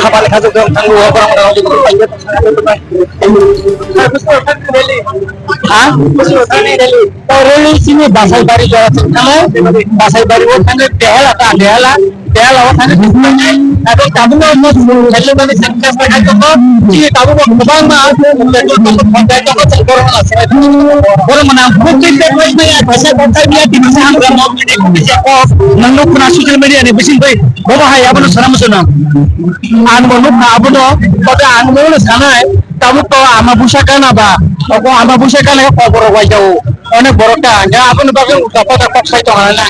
खापाले खाजोब दं थांगौ orang rally sini basai bari jawa tengah basai bari wo tangga dela ta dela dela wo tangga tapi kamu mau kalau kami sengkas mereka joko sini kamu mau kebang mah betul kontak joko cengkorong lah orang menampung kita ini ya bahasa kontak dia di masa angga mau ini siapa menuk kena sosial media ni besin tu bawa hai apa tu sana musuh an menuk apa tu pada an menuk sana kamu tahu ama pusaka naba aku ama pusaka ni apa borok wajau অনেক বড়টা যা আপনি বাকি দাপট দাপট সাইতো হানা না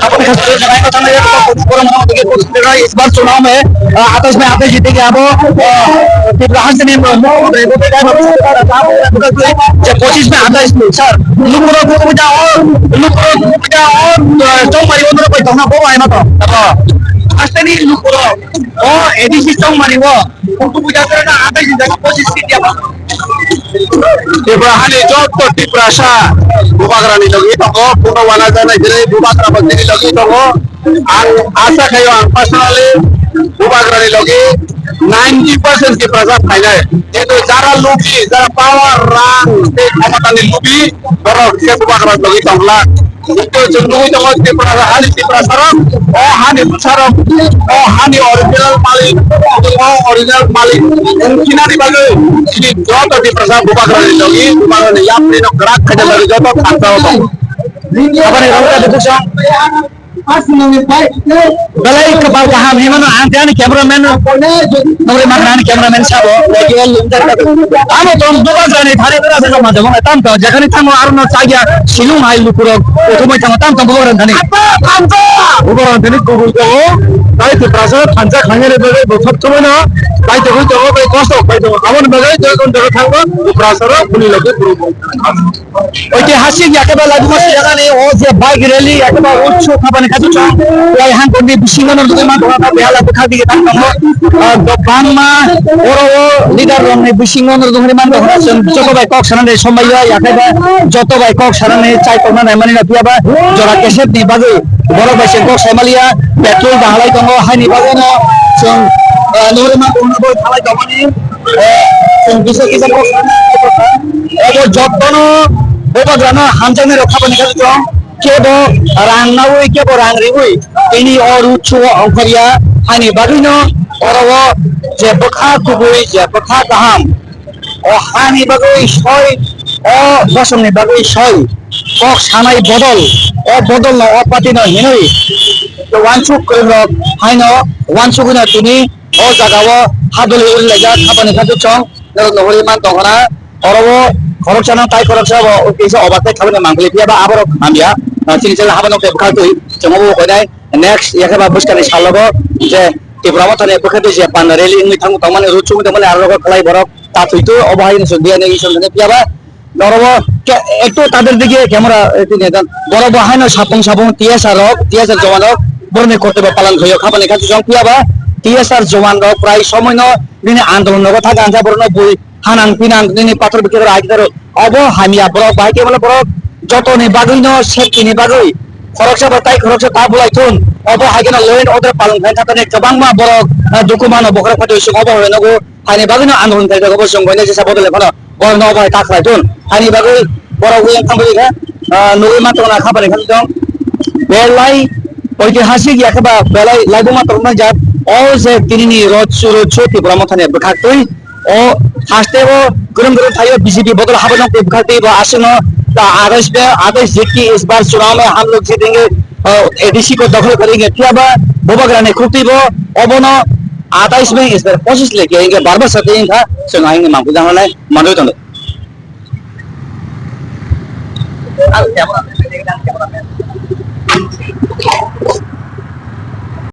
আপনি खास जगह का थाने पूरा मना के कोशिश कर रहा है इस बार चुनाव में आतिश में आते जीतेंगे अब राहत से नहीं जब कोशिश में आता है सर लुकुरो को बजा और तो परिवहन को तो ना वो है ना तो आस्ते नहीं लुकुरो ओ एडीसी तो मारी वो उनको बुझा करना आता है जगह कोशिश की दिया Ibrahani Joko di Prasa Bubagrani lagi toko puno wana jana jere Bubagra bagi lagi toko asa kayo ang personally Bubagrani lagi 90% की प्रजा फाइनल ये तो जरा लुबी जरा पावर रंग से क्षमतानि लुबी बरो के Bubagrani lagi tongla itu jendu itu ke प्रजा हानि की प्रसारम हानि original malik kina di bagai ini joto di प्रजा Bubagrani lagi Bubagrani yang ini gerak kerja dari joto kantor apa nih orang itu sih Balai kepala kaham ini mana antian cameraman, nomor mana cameraman siapa? Lagi luntar kata. Kamu tuh dua jane thare berapa sama macam mana? Tam tuh, jangan itu mau arun saja silung hai lukurok. Itu macam tam bukan thani. Bukan thani kubur tuh. Tapi itu prasad panca khannya le bagai bokap tuh mana? Tapi itu bagai kosong. Tapi itu kamu bagai jangan jangan thangga. Prasad puni lagi kubur. Oke hasil ya kebal lagi masih jangan nih. Oh si bike rally ya kebal ucu kapan itu cong. Yang kondi bisingan untuk teman orang apa biala bekal di kita kamu. Depan mah orang leader orang nih bisingan untuk teman orang joto baik kok sana nih somaya ya kebal joto baik kok sana nih cai kok mana emani nanti apa jorak keset nih bagai boro baik kok semalia petrol bahalai kamu hai nih bagai no cong nomor mana orang boleh bahalai kamu nih cong bisa kita kok itu joto no Bubagrana hamjang nih rokha panik itu kebo rang naui kebo rang riui ini orang cua angkaria hani bagino orang je bekha kubui je bekha kaham oh hani bagui soy oh bosong nih bagui soy kok sanai bodol no pati no hinui to wansuk kalau hai no wansuk na tuni oh jagawa hadoli ulega kapani katu cong nohori man tongana orang korok channel tai korok sa kisa obatai khabane mangguli pia ba abaro amia sini jela habano ke bukhal tui jomobo kodai next yake ba buskani salogo je tibrama tane bukhate je pan rally ngi thangu tamane ruchu tamane arlogo khalai borok ta tuitu obai ni sundia nei sunne pia ba norobo একটু তাদের দিকে camera বড় বাহানো সাপং TSR জওয়ানক বর্ণে কর্তব্য পালন হইও খাবানি কাছে জং পিয়াবা TSR জওয়ানক প্রায় সময় দিনে আন্দোলন কথা গাঞ্জা বর্ণ বই হানাং পিনাং দিনে পাথর বিক্রি আইদার অব হামিয়া বড় বাইকে বলে বড় যত নি বাগৈনো সেফটি নি বাগৈ খরচা বাতাই খরচা তা বুলাইথুন অব হাগেনা লয়েন অর্ডার পালন খাই থাকানে गोबां বড় দুকুমান বকরা ফাটি সব অব হইনাগো হানি বাগৈনো আন্দোলন খাই থাকো সং বইনে যেসা বদলে কোন বড় অব হাই তাখাইথুন হানি বাগৈ বড় উইং খামবলিগা নুই মাতনা খাবারে খান দं বেলাই ঐতিহাসিক একেবা বেলাই লাইবমা তরনা যা অ যে তিনিনি রদ সুরু ছতি ব্রহ্মথানে বখাতই ও হাসতেও गरम थायो बीजेपी बदल हाबन के बखाते व आसनो आदेश जीत इस बार चुनाव में हम लोग जीतेंगे एडीसी को दखल करेंगे क्या बा बुबाग्राने खुतिबो अबनो 28 में इस बार 25 लेके आएंगे बार-बार सतेंगे था सुनाएंगे मांगू जानाले मानो तो